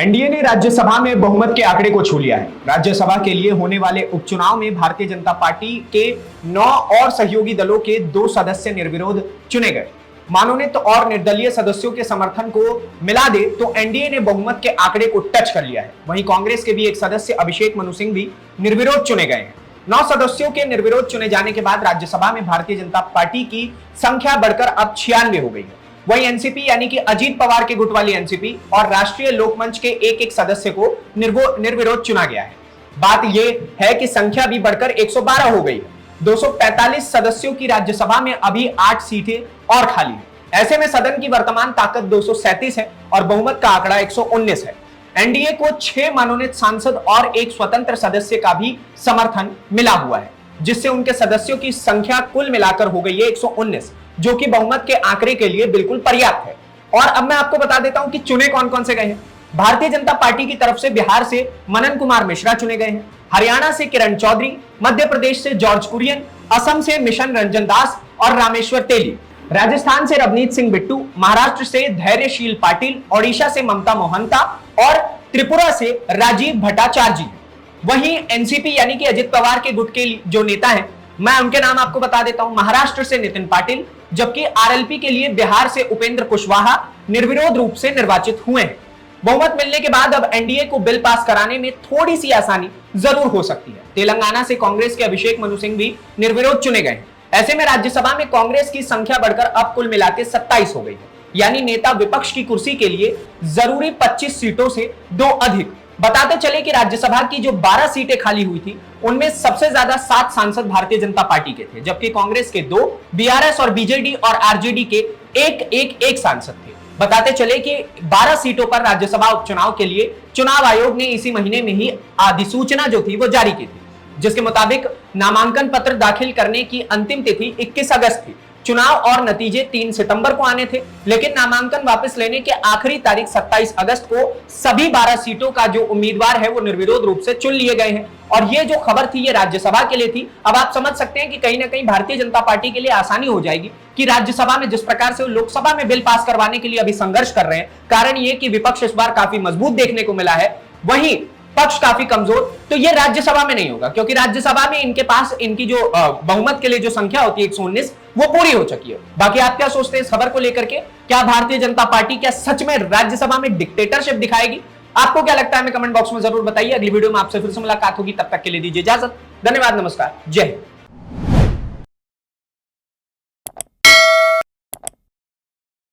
NDA ने राज्यसभा में बहुमत के आंकड़े को छू लिया है। राज्यसभा के लिए होने वाले उपचुनाव में भारतीय जनता पार्टी के 9 और सहयोगी दलों के 2 सदस्य निर्विरोध चुने गए। मनोनीत और निर्दलीय सदस्यों के समर्थन को मिला दे तो एनडीए ने बहुमत के आंकड़े को टच कर लिया है। वहीं कांग्रेस के भी एक सदस्य अभिषेक मनु सिंह भी निर्विरोध चुने गए हैं। 9 सदस्यों के निर्विरोध चुने जाने के बाद राज्यसभा में भारतीय जनता पार्टी की संख्या बढ़कर अब 96 हो गई है। वही एनसीपी यानी कि अजीत पवार के गुट वाली एनसीपी और राष्ट्रीय लोकमंच के एक सदस्य को निर्विरोध चुना गया है। बात यह है कि संख्या भी बढ़कर 112 हो गई है। 245 सदस्यों की राज्यसभा में अभी 8 सीटें और खाली है। ऐसे में सदन की वर्तमान ताकत 237 है और बहुमत का आंकड़ा 119 है। एनडीए को 6 मनोनीत सांसद और एक स्वतंत्र सदस्य का भी समर्थन मिला हुआ है, जिससे उनके सदस्यों की संख्या कुल मिलाकर हो गई है 119, जो कि बहुमत के आंकड़े के लिए बिल्कुल पर्याप्त है। और अब मैं आपको बता देता हूं कि चुने कौन कौन से गए हैं। भारतीय जनता पार्टी की तरफ से बिहार से मनन कुमार मिश्रा चुने गए हैं, हरियाणा से किरण चौधरी, मध्य प्रदेश से जॉर्ज कुरियन, असम से मिशन रंजन दास और रामेश्वर तेली, राजस्थान से रवनीत सिंह बिट्टू, महाराष्ट्र से धैर्यशील पाटिल, ओडिशा से ममता मोहंता और त्रिपुरा से राजीव भट्टाचार्य। वहीं एनसीपी यानी कि अजित पवार के गुट के जो नेता हैं, मैं उनके नाम आपको बता देता हूं। महाराष्ट्र से नितिन पाटिल, जबकि आरएलपी के लिए बिहार से उपेंद्र कुशवाहा निर्विरोध रूप से निर्वाचित हुए हैं। बहुमत मिलने के बाद अब एनडीए को बिल पास कराने में थोड़ी सी आसानी जरूर हो सकती है। तेलंगाना से कांग्रेस के अभिषेक मनु सिंह भी निर्विरोध चुने गए हैं। ऐसे में राज्यसभा में कांग्रेस की संख्या बढ़कर अब कुल मिलाकर 27 हो गई है, यानी नेता विपक्ष की कुर्सी के लिए जरूरी 25 सीटों से 2 अधिक। बताते चले कि राज्यसभा की जो 12 सीटें खाली हुई थी, उनमें सबसे ज्यादा 7 सांसद भारतीय जनता पार्टी के थे, जबकि कांग्रेस के 2, बीआरएस और बीजेडी और आरजेडी के एक सांसद थे। बताते चले कि 12 सीटों पर राज्यसभा उपचुनाव के लिए चुनाव आयोग ने इसी महीने में ही अधिसूचना जो थी वो जारी की थी, जिसके मुताबिक नामांकन पत्र दाखिल करने की अंतिम तिथि 21 अगस्त थी। चुनाव और नतीजे 3 सितंबर को आने थे, लेकिन नामांकन वापस लेने के आखिरी तारीख 27 अगस्त को सभी 12 सीटों का जो उम्मीदवार है वो निर्विरोध रूप से चुन लिए गए हैं। और ये जो खबर थी ये राज्यसभा के लिए थी। अब आप समझ सकते हैं कि कहीं ना कहीं भारतीय जनता पार्टी के लिए आसानी हो जाएगी कि राज्यसभा में जिस प्रकार से लोकसभा में बिल पास करवाने के लिए अभी संघर्ष कर रहे हैं, कारण ये कि विपक्ष इस बार काफी मजबूत देखने को मिला है, वहीं पक्ष काफी कमजोर, तो ये राज्यसभा में नहीं होगा, क्योंकि राज्यसभा में इनके पास इनकी जो बहुमत के लिए जो संख्या होती है 119 वो पूरी हो चुकी है। बाकी आप क्या सोचते हैं इस खबर को लेकर के? क्या भारतीय जनता पार्टी क्या सच में राज्यसभा में डिक्टेटरशिप दिखाएगी? आपको क्या लगता है हमें कमेंट बॉक्स में जरूर बताइए। अगली वीडियो में आपसे फिर से मुलाकात होगी, तब तक के लिए दीजिए इजाजत। धन्यवाद, नमस्कार, जय हिंद।